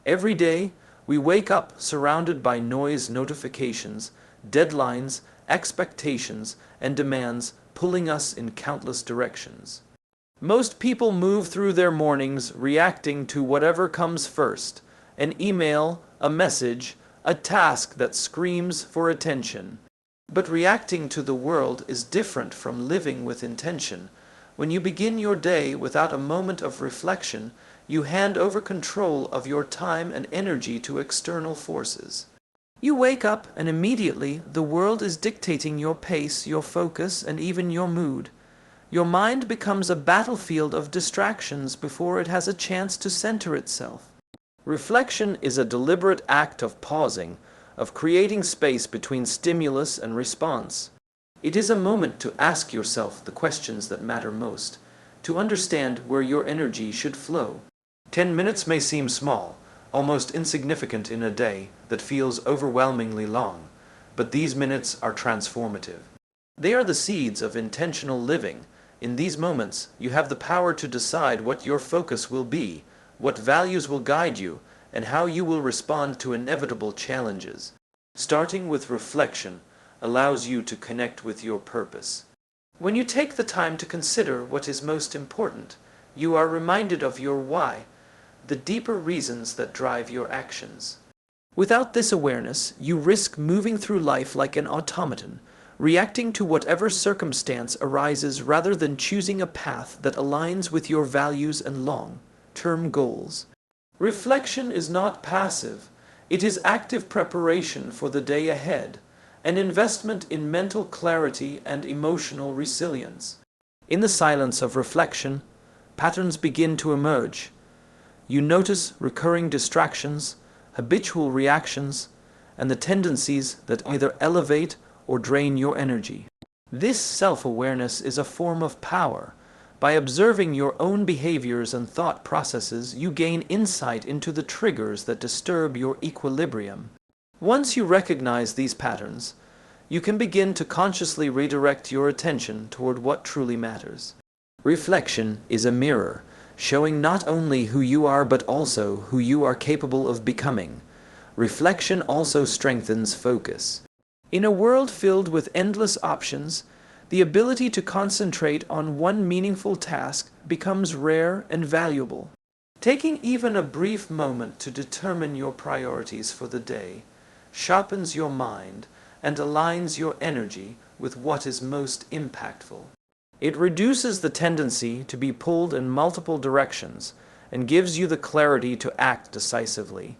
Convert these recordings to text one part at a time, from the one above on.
Every day, we wake up surrounded by noise, notifications, deadlines, expectations, and demands pulling us in countless directions. Most people move through their mornings reacting to whatever comes first: an email, a message, a task that screams for attention. But reacting to the world is different from living with intention. When you begin your day without a moment of reflection, you hand over control of your time and energy to external forces. You wake up and immediately the world is dictating your pace, your focus, and even your mood. Your mind becomes a battlefield of distractions before it has a chance to center itself. Reflection is a deliberate act of pausing, of creating space between stimulus and response. It is a moment to ask yourself the questions that matter most, to understand where your energy should flow. 10 minutes may seem small, almost insignificant in a day that feels overwhelmingly long, but these minutes are transformative. They are the seeds of intentional living. In these moments, you have the power to decide what your focus will be, what values will guide you, and how you will respond to inevitable challenges. Starting with reflection allows you to connect with your purpose. When you take the time to consider what is most important, you are reminded of your why, the deeper reasons that drive your actions. Without this awareness, you risk moving through life like an automaton, reacting to whatever circumstance arises rather than choosing a path that aligns with your values and long-term goals. Reflection is not passive. It is active preparation for the day ahead, an investment in mental clarity and emotional resilience. In the silence of reflection, patterns begin to emerge. You notice recurring distractions, habitual reactions, and the tendencies that either elevate or drain your energy. This self-awareness is a form of power. By observing your own behaviors and thought processes, you gain insight into the triggers that disturb your equilibrium. Once you recognize these patterns, you can begin to consciously redirect your attention toward what truly matters. Reflection is a mirror, showing not only who you are but also who you are capable of becoming. Reflection also strengthens focus. In a world filled with endless options, the ability to concentrate on one meaningful task becomes rare and valuable. Taking even a brief moment to determine your priorities for the day sharpens your mind and aligns your energy with what is most impactful. It reduces the tendency to be pulled in multiple directions and gives you the clarity to act decisively.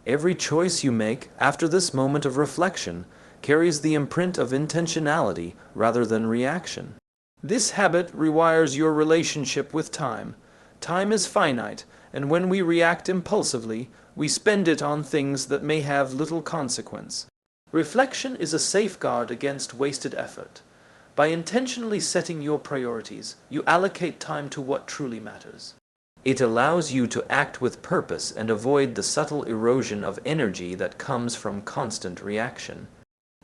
Every choice you make after this moment of reflection carries the imprint of intentionality rather than reaction. This habit rewires your relationship with time. Time is finite, and when we react impulsively, we spend it on things that may have little consequence. Reflection is a safeguard against wasted effort. By intentionally setting your priorities, you allocate time to what truly matters. It allows you to act with purpose and avoid the subtle erosion of energy that comes from constant reaction.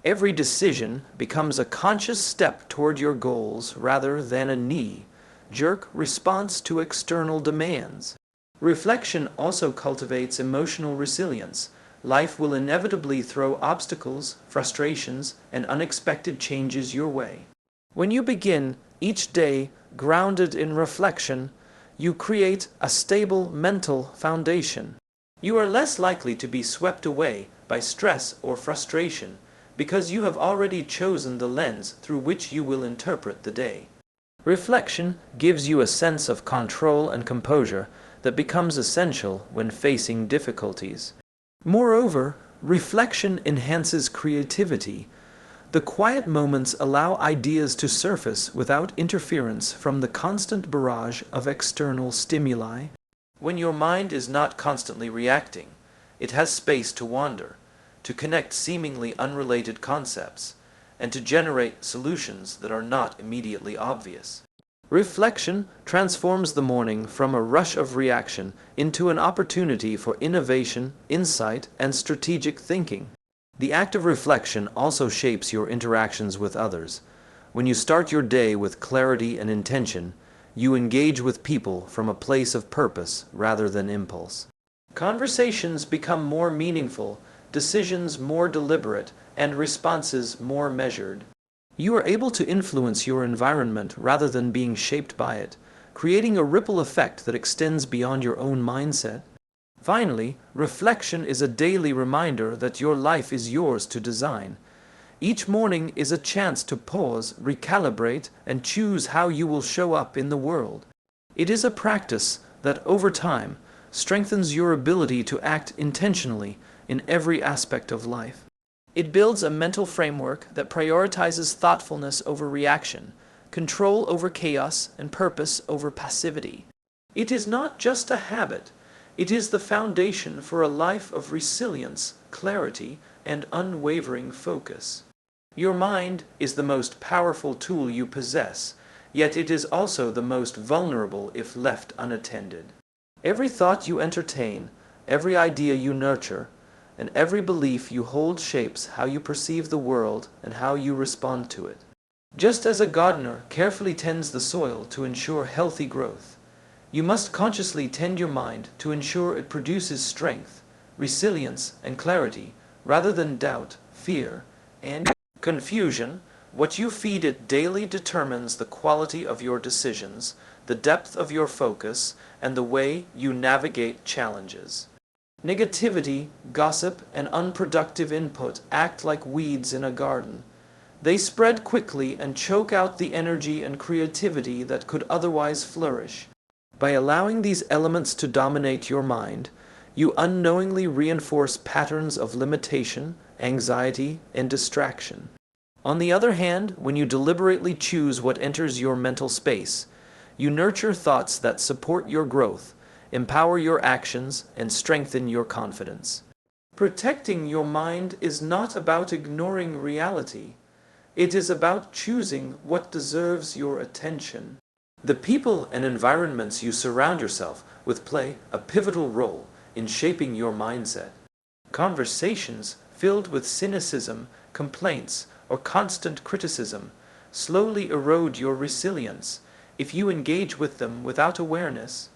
Every decision becomes a conscious step toward your goals rather than a knee-jerk response to external demands. Reflection also cultivates emotional resilience. Life will inevitably throw obstacles, frustrations, and unexpected changes your way. When you begin each day grounded in reflection, you create a stable mental foundation. You are less likely to be swept away by stress or frustration because you have already chosen the lens through which you will interpret the day. Reflection gives you a sense of control and composure that becomes essential when facing difficulties. Moreover, reflection enhances creativity. The quiet moments allow ideas to surface without interference from the constant barrage of external stimuli. When your mind is not constantly reacting, it has space to wander, to connect seemingly unrelated concepts, and to generate solutions that are not immediately obvious. Reflection transforms the morning from a rush of reaction into an opportunity for innovation, insight, and strategic thinking. The act of reflection also shapes your interactions with others. When you start your day with clarity and intention, you engage with people from a place of purpose rather than impulse. Conversations become more meaningful, decisions more deliberate, and responses more measured. You are able to influence your environment rather than being shaped by it, creating a ripple effect that extends beyond your own mindset. Finally, reflection is a daily reminder that your life is yours to design. Each morning is a chance to pause, recalibrate, and choose how you will show up in the world. It is a practice that, over time, strengthens your ability to act intentionally in every aspect of life. It builds a mental framework that prioritizes thoughtfulness over reaction, control over chaos, and purpose over passivity. It is not just a habit, it is the foundation for a life of resilience, clarity, and unwavering focus. Your mind is the most powerful tool you possess, yet it is also the most vulnerable if left unattended. Every thought you entertain, every idea you nurture, and every belief you hold shapes how you perceive the world and how you respond to it. Just as a gardener carefully tends the soil to ensure healthy growth, you must consciously tend your mind to ensure it produces strength, resilience, and clarity, rather than doubt, fear, and confusion. What you feed it daily determines the quality of your decisions, the depth of your focus, and the way you navigate challenges. Negativity, gossip, and unproductive input act like weeds in a garden. They spread quickly and choke out the energy and creativity that could otherwise flourish. By allowing these elements to dominate your mind, you unknowingly reinforce patterns of limitation, anxiety, and distraction. On the other hand, when you deliberately choose what enters your mental space, you nurture thoughts that support your growth, empower your actions, and strengthen your confidence. Protecting your mind is not about ignoring reality. It is about choosing what deserves your attention. The people and environments you surround yourself with play a pivotal role in shaping your mindset. Conversations filled with cynicism, complaints, or constant criticism slowly erode your resilience if you engage with them without awareness.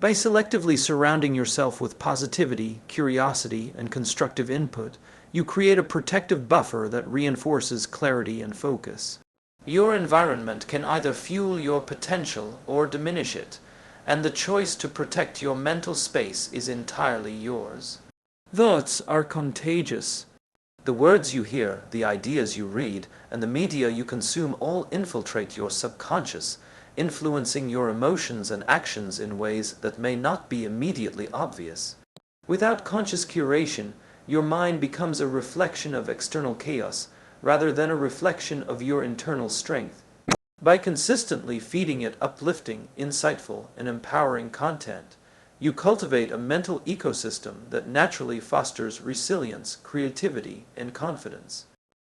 By selectively surrounding yourself with positivity, curiosity, and constructive input, you create a protective buffer that reinforces clarity and focus. Your environment can either fuel your potential or diminish it, and the choice to protect your mental space is entirely yours. Thoughts are contagious. The words you hear, the ideas you read, and the media you consume all infiltrate your subconscious, influencing your emotions and actions in ways that may not be immediately obvious. Without conscious curation, your mind becomes a reflection of external chaos, rather than a reflection of your internal strength. By consistently feeding it uplifting, insightful, and empowering content, you cultivate a mental ecosystem that naturally fosters resilience, creativity, and confidence.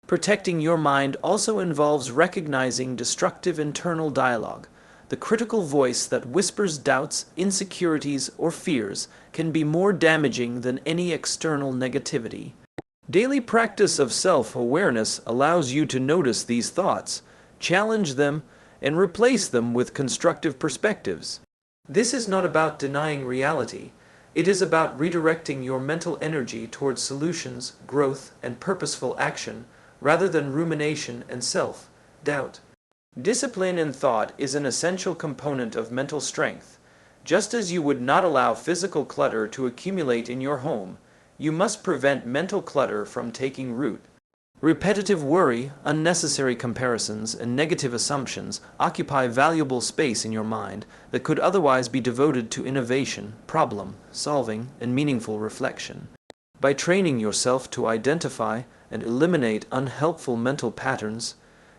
Protecting your mind also involves recognizing destructive internal dialogue. The critical voice that whispers doubts, insecurities, or fears can be more damaging than any external negativity. Daily practice of self-awareness allows you to notice these thoughts, challenge them, and replace them with constructive perspectives. This is not about denying reality. It is about redirecting your mental energy towards solutions, growth, and purposeful action, rather than rumination and self-doubt. Discipline in thought is an essential component of mental strength. Just as you would not allow physical clutter to accumulate in your home, you must prevent mental clutter from taking root. Repetitive worry, unnecessary comparisons, and negative assumptions occupy valuable space in your mind that could otherwise be devoted to innovation, problem solving, and meaningful reflection. By training yourself to identify and eliminate unhelpful mental patterns,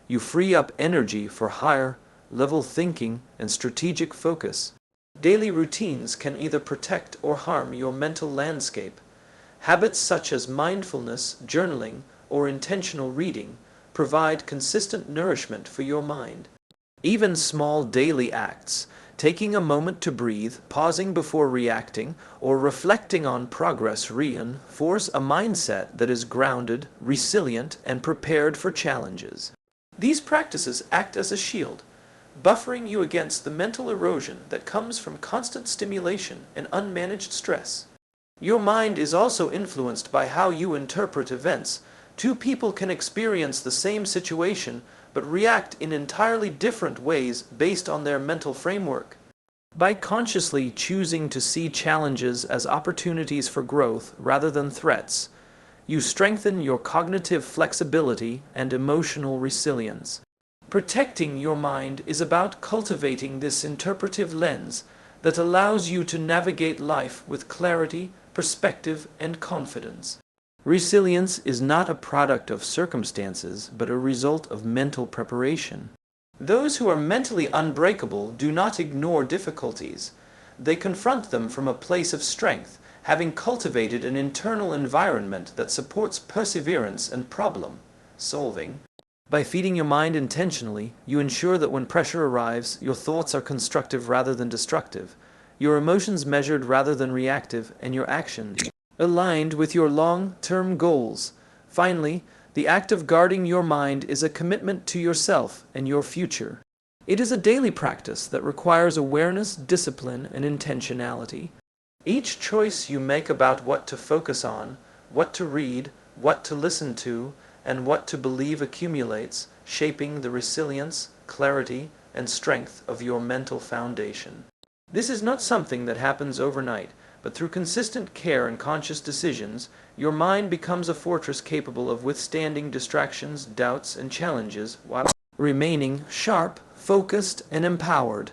you free up energy for higher level thinking and strategic focus. Daily routines can either protect or harm your mental landscape. Habits such as mindfulness, journaling, or intentional reading provide consistent nourishment for your mind. Even small daily acts, taking a moment to breathe, pausing before reacting, or reflecting on progress reinforce a mindset that is grounded, resilient, and prepared for challenges. These practices act as a shield, buffering you against the mental erosion that comes from constant stimulation and unmanaged stress. Your mind is also influenced by how you interpret events. Two people can experience the same situation, but react in entirely different ways based on their mental framework. By consciously choosing to see challenges as opportunities for growth rather than threats, you strengthen your cognitive flexibility and emotional resilience. Protecting your mind is about cultivating this interpretive lens that allows you to navigate life with clarity, perspective, and confidence. Resilience is not a product of circumstances, but a result of mental preparation. Those who are mentally unbreakable do not ignore difficulties. They confront them from a place of strength, having cultivated an internal environment that supports perseverance and problem solving. By feeding your mind intentionally, you ensure that when pressure arrives, your thoughts are constructive rather than destructive, your emotions measured rather than reactive, and your actions aligned with your long-term goals. Finally, the act of guarding your mind is a commitment to yourself and your future. It is a daily practice that requires awareness, discipline, and intentionality. Each choice you make about what to focus on, what to read, what to listen to, and what to believe accumulates, shaping the resilience, clarity, and strength of your mental foundation. This is not something that happens overnight, but through consistent care and conscious decisions, your mind becomes a fortress capable of withstanding distractions, doubts, and challenges while remaining sharp, focused, and empowered.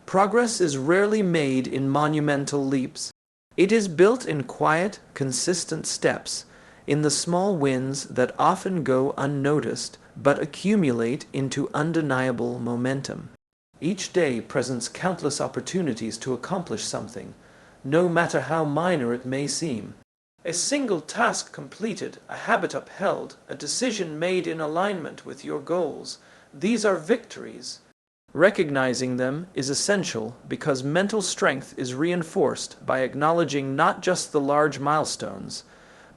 Progress is rarely made in monumental leaps. It is built in quiet, consistent steps, in the small wins that often go unnoticed but accumulate into undeniable momentum. Each day presents countless opportunities to accomplish something, no matter how minor it may seem. A single task completed, a habit upheld, a decision made in alignment with your goals, these are victories. Recognizing them is essential because mental strength is reinforced by acknowledging not just the large milestones,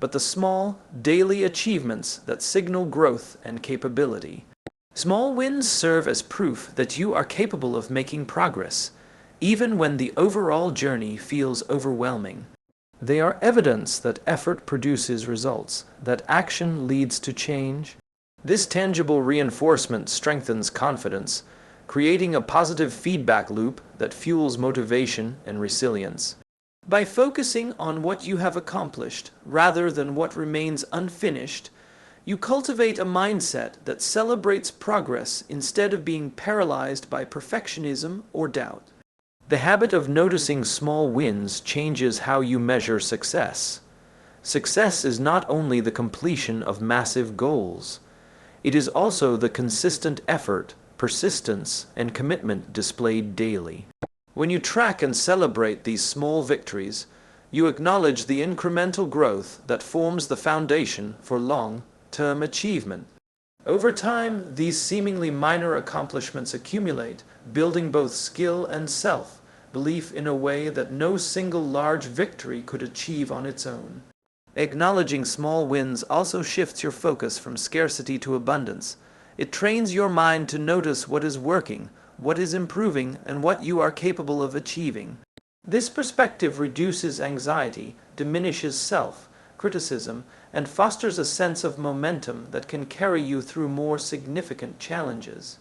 but the small, daily achievements that signal growth and capability. Small wins serve as proof that you are capable of making progress, even when the overall journey feels overwhelming. They are evidence that effort produces results, that action leads to change. This tangible reinforcement strengthens confidence, creating a positive feedback loop that fuels motivation and resilience. By focusing on what you have accomplished rather than what remains unfinished, you cultivate a mindset that celebrates progress instead of being paralyzed by perfectionism or doubt. The habit of noticing small wins changes how you measure success. Success is not only the completion of massive goals, it is also the consistent effort, persistence, and commitment displayed daily. When you track and celebrate these small victories, you acknowledge the incremental growth that forms the foundation for long-term achievement. Over time, these seemingly minor accomplishments accumulate, building both skill and self-belief in a way that no single large victory could achieve on its own. Acknowledging small wins also shifts your focus from scarcity to abundance. It trains your mind to notice what is working, what is improving, and what you are capable of achieving. This perspective reduces anxiety, diminishes self-criticism, and fosters a sense of momentum that can carry you through more significant challenges.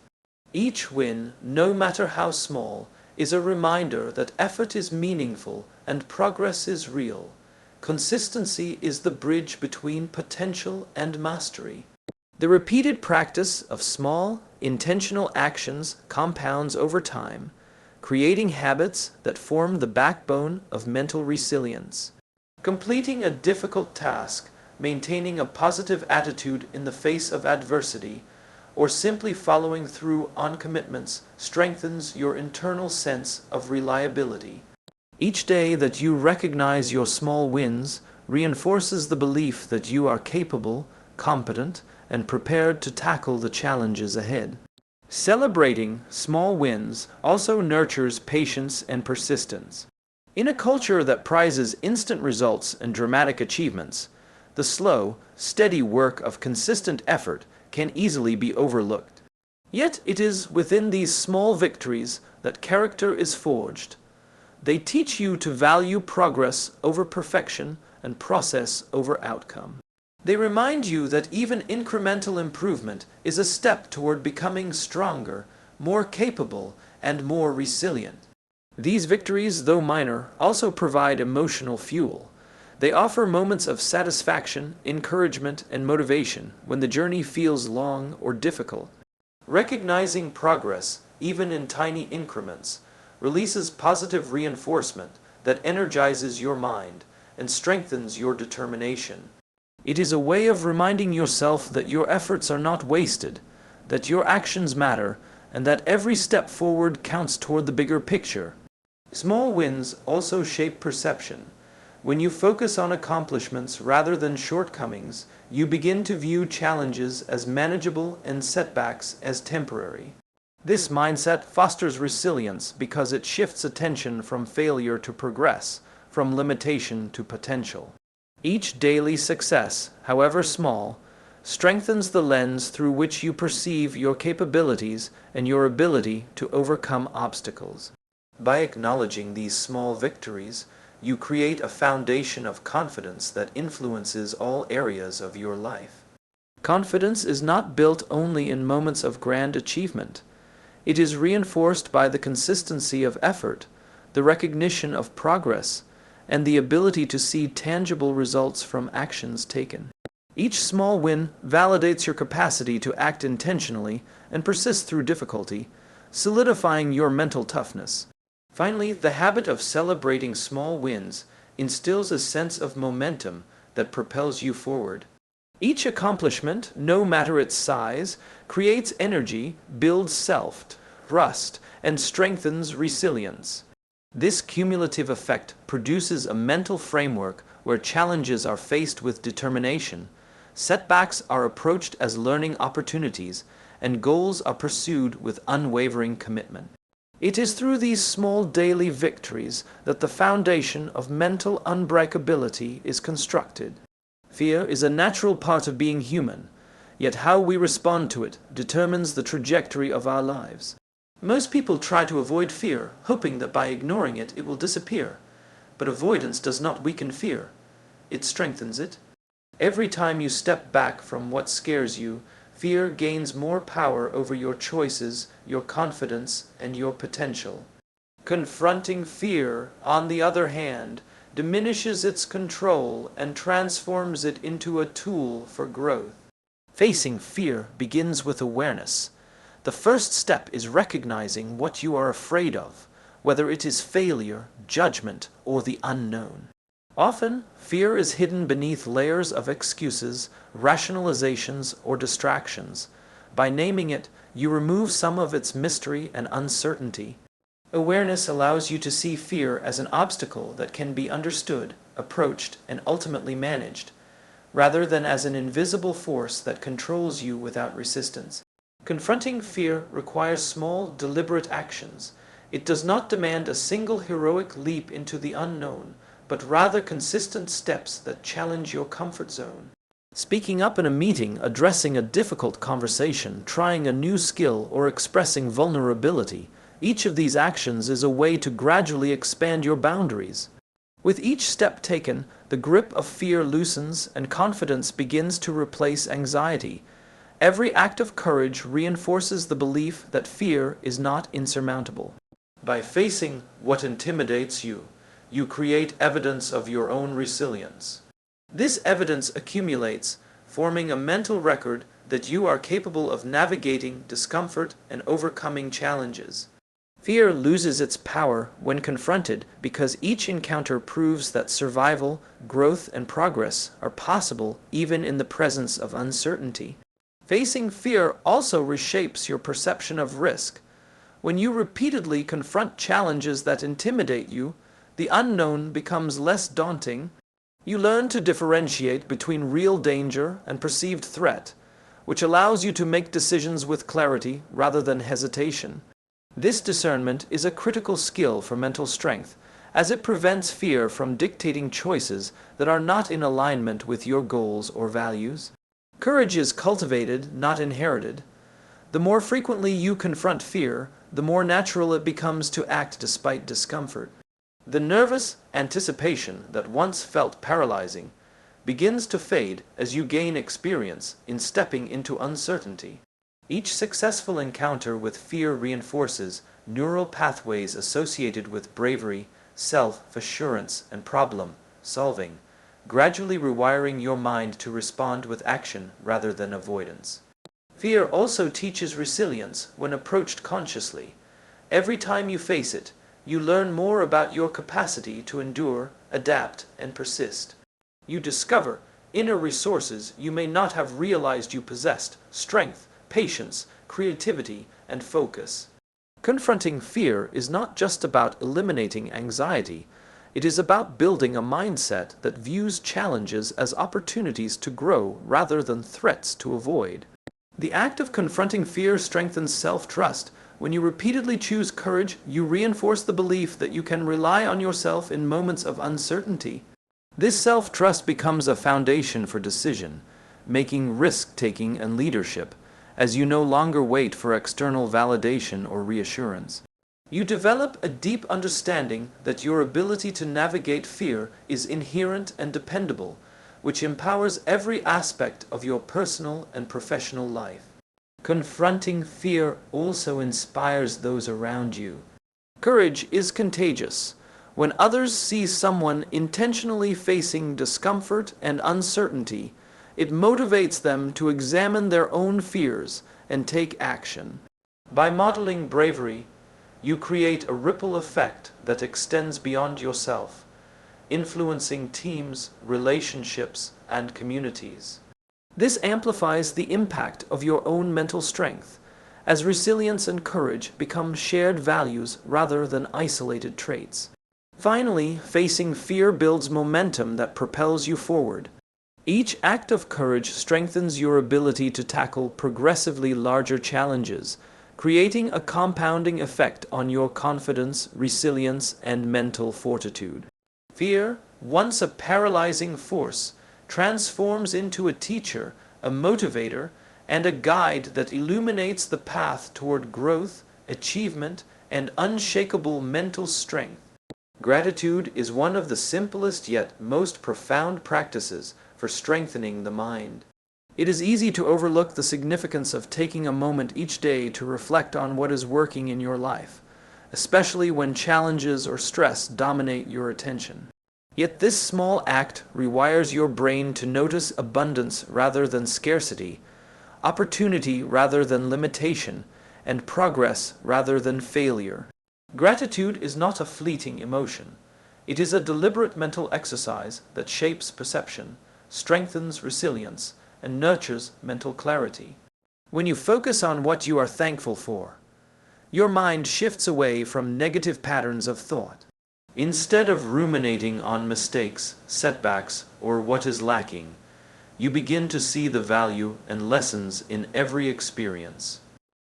Each win, no matter how small, is a reminder that effort is meaningful and progress is real. Consistency is the bridge between potential and mastery. The repeated practice of small, intentional actions compounds over time, creating habits that form the backbone of mental resilience. Completing a difficult task, maintaining a positive attitude in the face of adversity, or simply following through on commitments strengthens your internal sense of reliability. Each day that you recognize your small wins reinforces the belief that you are capable, competent, and prepared to tackle the challenges ahead. Celebrating small wins also nurtures patience and persistence. In a culture that prizes instant results and dramatic achievements, the slow, steady work of consistent effort can easily be overlooked. Yet it is within these small victories that character is forged. They teach you to value progress over perfection and process over outcome. They remind you that even incremental improvement is a step toward becoming stronger, more capable, and more resilient. These victories, though minor, also provide emotional fuel. They offer moments of satisfaction, encouragement, and motivation when the journey feels long or difficult. Recognizing progress, even in tiny increments, releases positive reinforcement that energizes your mind and strengthens your determination. It is a way of reminding yourself that your efforts are not wasted, that your actions matter, and that every step forward counts toward the bigger picture. Small wins also shape perception. When you focus on accomplishments rather than shortcomings, you begin to view challenges as manageable and setbacks as temporary. This mindset fosters resilience because it shifts attention from failure to progress, from limitation to potential. Each daily success, however small, strengthens the lens through which you perceive your capabilities and your ability to overcome obstacles. By acknowledging these small victories, you create a foundation of confidence that influences all areas of your life. Confidence is not built only in moments of grand achievement. It is reinforced by the consistency of effort, the recognition of progress, and the ability to see tangible results from actions taken. Each small win validates your capacity to act intentionally and persist through difficulty, solidifying your mental toughness. Finally, the habit of celebrating small wins instills a sense of momentum that propels you forward. Each accomplishment, no matter its size, creates energy, builds self-trust, and strengthens resilience. This cumulative effect produces a mental framework where challenges are faced with determination, setbacks are approached as learning opportunities, and goals are pursued with unwavering commitment. It is through these small daily victories that the foundation of mental unbreakability is constructed. Fear is a natural part of being human, yet how we respond to it determines the trajectory of our lives. Most people try to avoid fear, hoping that by ignoring it, it will disappear. But avoidance does not weaken fear. It strengthens it. Every time you step back from what scares you, fear gains more power over your choices, your confidence, and your potential. Confronting fear, on the other hand, diminishes its control and transforms it into a tool for growth. Facing fear begins with awareness. The first step is recognizing what you are afraid of, whether it is failure, judgment, or the unknown. Often, fear is hidden beneath layers of excuses, rationalizations, or distractions. By naming it, you remove some of its mystery and uncertainty. Awareness allows you to see fear as an obstacle that can be understood, approached, and ultimately managed, rather than as an invisible force that controls you without resistance. Confronting fear requires small, deliberate actions. It does not demand a single heroic leap into the unknown, but rather consistent steps that challenge your comfort zone. Speaking up in a meeting, addressing a difficult conversation, trying a new skill, or expressing vulnerability, each of these actions is a way to gradually expand your boundaries. With each step taken, the grip of fear loosens and confidence begins to replace anxiety. Every act of courage reinforces the belief that fear is not insurmountable. By facing what intimidates you, you create evidence of your own resilience. This evidence accumulates, forming a mental record that you are capable of navigating discomfort and overcoming challenges. Fear loses its power when confronted because each encounter proves that survival, growth, and progress are possible even in the presence of uncertainty. Facing fear also reshapes your perception of risk. When you repeatedly confront challenges that intimidate you, the unknown becomes less daunting. You learn to differentiate between real danger and perceived threat, which allows you to make decisions with clarity rather than hesitation. This discernment is a critical skill for mental strength, as it prevents fear from dictating choices that are not in alignment with your goals or values. Courage is cultivated, not inherited. The more frequently you confront fear, the more natural it becomes to act despite discomfort. The nervous anticipation that once felt paralyzing begins to fade as you gain experience in stepping into uncertainty. Each successful encounter with fear reinforces neural pathways associated with bravery, self-assurance, and problem-solving, gradually rewiring your mind to respond with action rather than avoidance. Fear also teaches resilience when approached consciously. Every time you face it, you learn more about your capacity to endure, adapt, and persist. You discover inner resources you may not have realized you possessed: strength, patience, creativity, and focus. Confronting fear is not just about eliminating anxiety. It is about building a mindset that views challenges as opportunities to grow rather than threats to avoid. The act of confronting fear strengthens self-trust. When you repeatedly choose courage, you reinforce the belief that you can rely on yourself in moments of uncertainty. This self-trust becomes a foundation for decision-making, risk-taking, and leadership, as you no longer wait for external validation or reassurance. You develop a deep understanding that your ability to navigate fear is inherent and dependable, which empowers every aspect of your personal and professional life. Confronting fear also inspires those around you. Courage is contagious. When others see someone intentionally facing discomfort and uncertainty, it motivates them to examine their own fears and take action. By modeling bravery, you create a ripple effect that extends beyond yourself, influencing teams, relationships, and communities. This amplifies the impact of your own mental strength, as resilience and courage become shared values rather than isolated traits. Finally, facing fear builds momentum that propels you forward. Each act of courage strengthens your ability to tackle progressively larger challenges, creating a compounding effect on your confidence, resilience, and mental fortitude. Fear, once a paralyzing force, transforms into a teacher, a motivator, and a guide that illuminates the path toward growth, achievement, and unshakable mental strength. Gratitude is one of the simplest yet most profound practices for strengthening the mind. It is easy to overlook the significance of taking a moment each day to reflect on what is working in your life, especially when challenges or stress dominate your attention. Yet this small act rewires your brain to notice abundance rather than scarcity, opportunity rather than limitation, and progress rather than failure. Gratitude is not a fleeting emotion. It is a deliberate mental exercise that shapes perception, strengthens resilience, and nurtures mental clarity. When you focus on what you are thankful for, your mind shifts away from negative patterns of thought. Instead of ruminating on mistakes, setbacks, or what is lacking, you begin to see the value and lessons in every experience.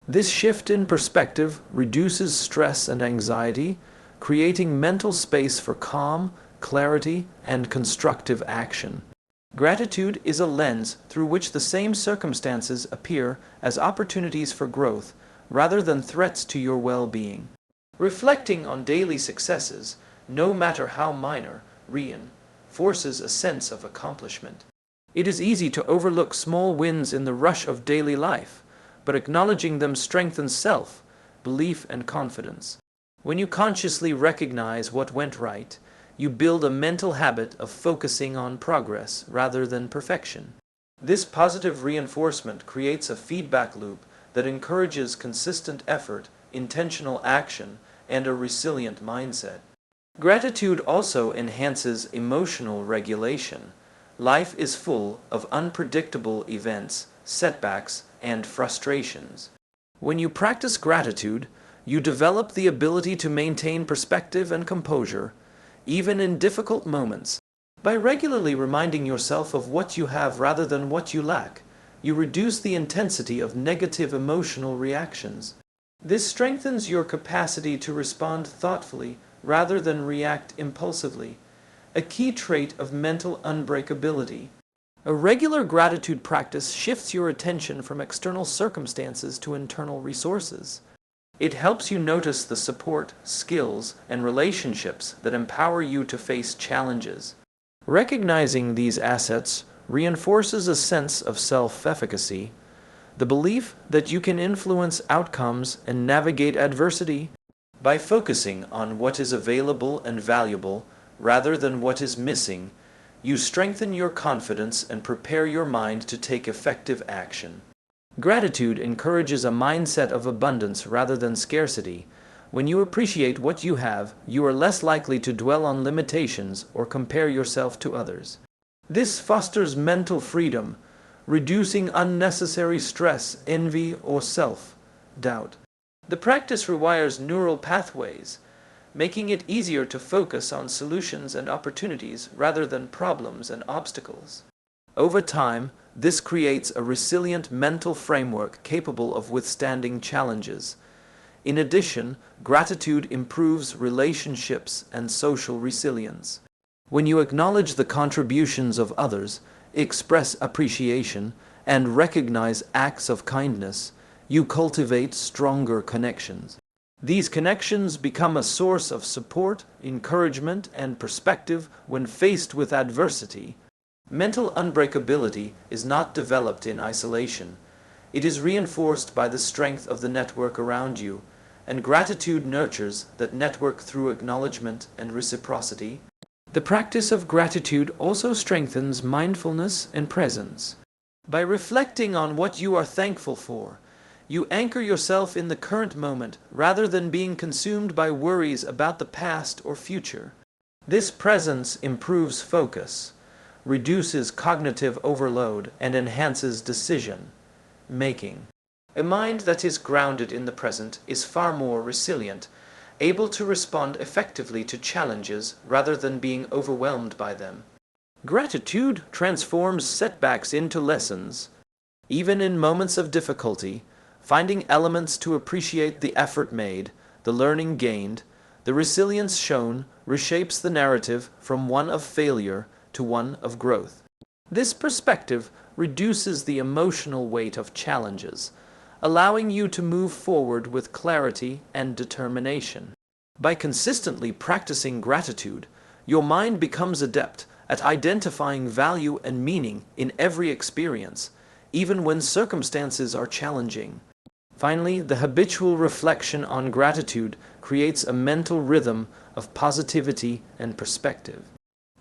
This shift in perspective reduces stress and anxiety, creating mental space for calm, clarity, and constructive action. Gratitude is a lens through which the same circumstances appear as opportunities for growth rather than threats to your well-being. Reflecting on daily successes, no matter how minor, reinforces a sense of accomplishment. It is easy to overlook small wins in the rush of daily life, but acknowledging them strengthens self-belief and confidence. When you consciously recognize what went right, you build a mental habit of focusing on progress rather than perfection. This positive reinforcement creates a feedback loop that encourages consistent effort, intentional action, and a resilient mindset. Gratitude also enhances emotional regulation. Life is full of unpredictable events, setbacks, and frustrations. When you practice gratitude, you develop the ability to maintain perspective and composure, even in difficult moments. By regularly reminding yourself of what you have rather than what you lack, you reduce the intensity of negative emotional reactions. This strengthens your capacity to respond thoughtfully rather than react impulsively, a key trait of mental unbreakability. A regular gratitude practice shifts your attention from external circumstances to internal resources. It helps you notice the support, skills, and relationships that empower you to face challenges. Recognizing these assets reinforces a sense of self-efficacy, the belief that you can influence outcomes and navigate adversity. By focusing on what is available and valuable rather than what is missing, you strengthen your confidence and prepare your mind to take effective action. Gratitude encourages a mindset of abundance rather than scarcity. When you appreciate what you have, you are less likely to dwell on limitations or compare yourself to others. This fosters mental freedom, reducing unnecessary stress, envy, or self-doubt. The practice rewires neural pathways, making it easier to focus on solutions and opportunities rather than problems and obstacles. Over time, this creates a resilient mental framework capable of withstanding challenges. In addition, gratitude improves relationships and social resilience. When you acknowledge the contributions of others, express appreciation, and recognize acts of kindness, you cultivate stronger connections. These connections become a source of support, encouragement, and perspective when faced with adversity. Mental unbreakability is not developed in isolation. It is reinforced by the strength of the network around you, and gratitude nurtures that network through acknowledgement and reciprocity. The practice of gratitude also strengthens mindfulness and presence. By reflecting on what you are thankful for, you anchor yourself in the current moment rather than being consumed by worries about the past or future. This presence improves focus, reduces cognitive overload, and enhances decision-making. A mind that is grounded in the present is far more resilient, able to respond effectively to challenges rather than being overwhelmed by them. Gratitude transforms setbacks into lessons. Even in moments of difficulty, finding elements to appreciate the effort made, the learning gained, the resilience shown reshapes the narrative from one of failure to one of growth. This perspective reduces the emotional weight of challenges, allowing you to move forward with clarity and determination. By consistently practicing gratitude, your mind becomes adept at identifying value and meaning in every experience, even when circumstances are challenging. Finally, the habitual reflection on gratitude creates a mental rhythm of positivity and perspective.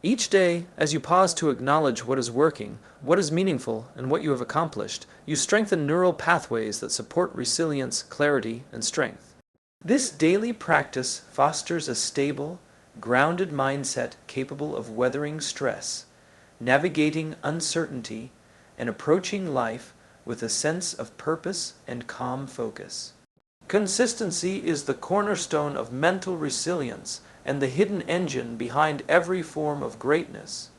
Each day, as you pause to acknowledge what is working, what is meaningful, and what you have accomplished, you strengthen neural pathways that support resilience, clarity, and strength. This daily practice fosters a stable, grounded mindset capable of weathering stress, navigating uncertainty, and approaching life with a sense of purpose and calm focus. Consistency is the cornerstone of mental resilience and the hidden engine behind every form of greatness.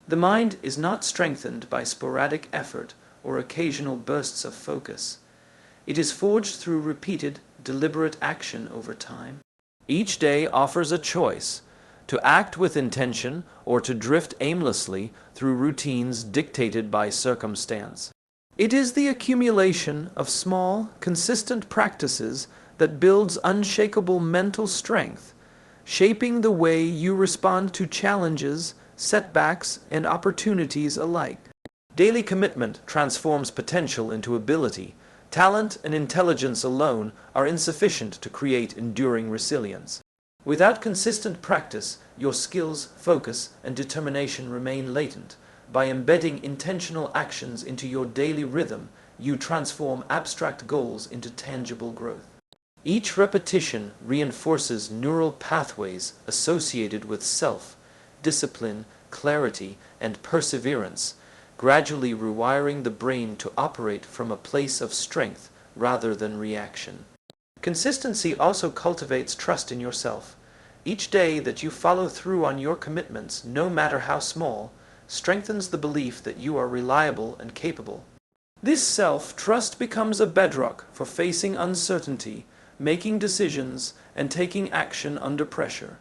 The mind is not strengthened by sporadic effort or occasional bursts of focus. It is forged through repeated, deliberate action over time. Each day offers a choice: to act with intention or to drift aimlessly through routines dictated by circumstance. It is the accumulation of small, consistent practices that builds unshakable mental strength, shaping the way you respond to challenges, setbacks, and opportunities alike. Daily commitment transforms potential into ability. Talent and intelligence alone are insufficient to create enduring resilience. Without consistent practice, your skills, focus, and determination remain latent. By embedding intentional actions into your daily rhythm, you transform abstract goals into tangible growth. Each repetition reinforces neural pathways associated with self-discipline, clarity, and perseverance, gradually rewiring the brain to operate from a place of strength rather than reaction. Consistency also cultivates trust in yourself. Each day that you follow through on your commitments, no matter how small, strengthens the belief that you are reliable and capable. This self-trust becomes a bedrock for facing uncertainty, making decisions, and taking action under pressure.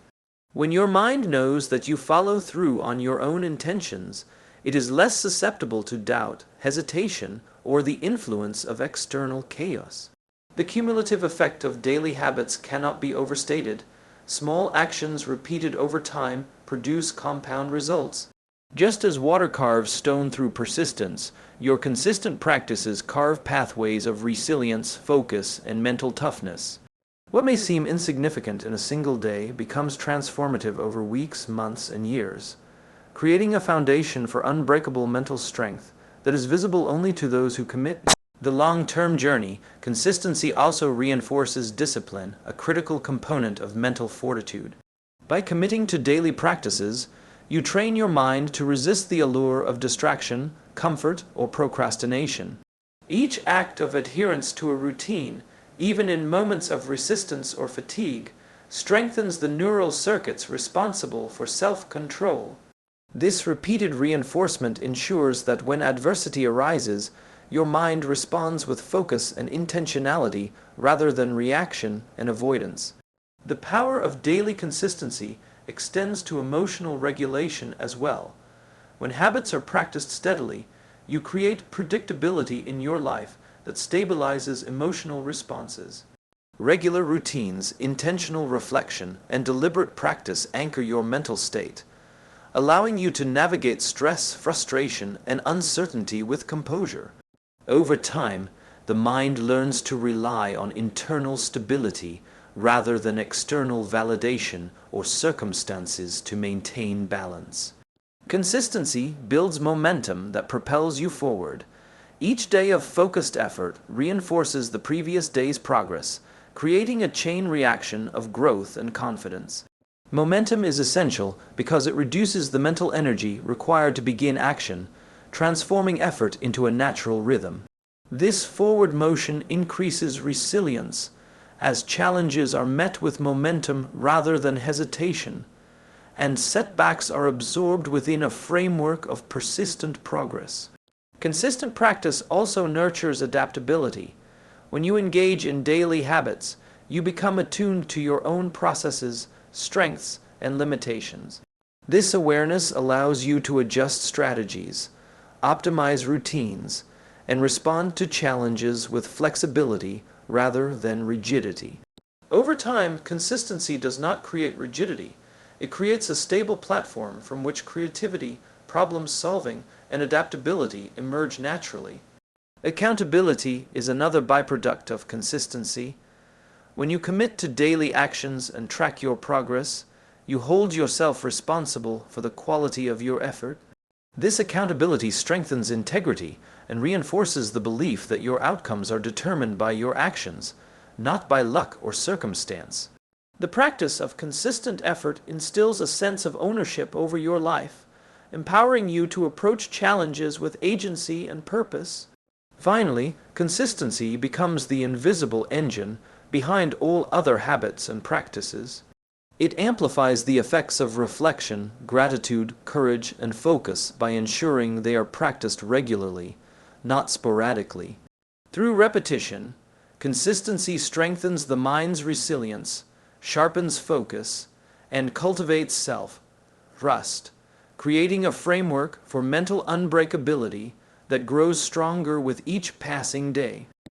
When your mind knows that you follow through on your own intentions, it is less susceptible to doubt, hesitation, or the influence of external chaos. The cumulative effect of daily habits cannot be overstated. Small actions repeated over time produce compound results. Just as water carves stone through persistence, your consistent practices carve pathways of resilience, focus, and mental toughness. What may seem insignificant in a single day becomes transformative over weeks, months, and years, creating a foundation for unbreakable mental strength that is visible only to those who commit. The long-term journey, consistency also reinforces discipline, a critical component of mental fortitude. By committing to daily practices, you train your mind to resist the allure of distraction, comfort, or procrastination. Each act of adherence to a routine, even in moments of resistance or fatigue, strengthens the neural circuits responsible for self-control. This repeated reinforcement ensures that when adversity arises, your mind responds with focus and intentionality rather than reaction and avoidance. The power of daily consistency extends to emotional regulation as well. When habits are practiced steadily, you create predictability in your life that stabilizes emotional responses. Regular routines, intentional reflection, and deliberate practice anchor your mental state, allowing you to navigate stress, frustration, and uncertainty with composure. Over time, the mind learns to rely on internal stability rather than external validation or circumstances to maintain balance. Consistency builds momentum that propels you forward. Each day of focused effort reinforces the previous day's progress, creating a chain reaction of growth and confidence. Momentum is essential because it reduces the mental energy required to begin action, transforming effort into a natural rhythm. This forward motion increases resilience, as challenges are met with momentum rather than hesitation, and setbacks are absorbed within a framework of persistent progress. Consistent practice also nurtures adaptability. When you engage in daily habits, you become attuned to your own processes, strengths, and limitations. This awareness allows you to adjust strategies, optimize routines, and respond to challenges with flexibility rather than rigidity. Over time, consistency does not create rigidity. It creates a stable platform from which creativity, problem-solving, and adaptability emerge naturally. Accountability is another byproduct of consistency. When you commit to daily actions and track your progress, you hold yourself responsible for the quality of your effort. This accountability strengthens integrity and reinforces the belief that your outcomes are determined by your actions, not by luck or circumstance. The practice of consistent effort instills a sense of ownership over your life, empowering you to approach challenges with agency and purpose. Finally, consistency becomes the invisible engine behind all other habits and practices. It amplifies the effects of reflection, gratitude, courage, and focus by ensuring they are practiced regularly, not sporadically. Through repetition, consistency strengthens the mind's resilience, sharpens focus, and cultivates self-trust, creating a framework for mental unbreakability that grows stronger with each passing day.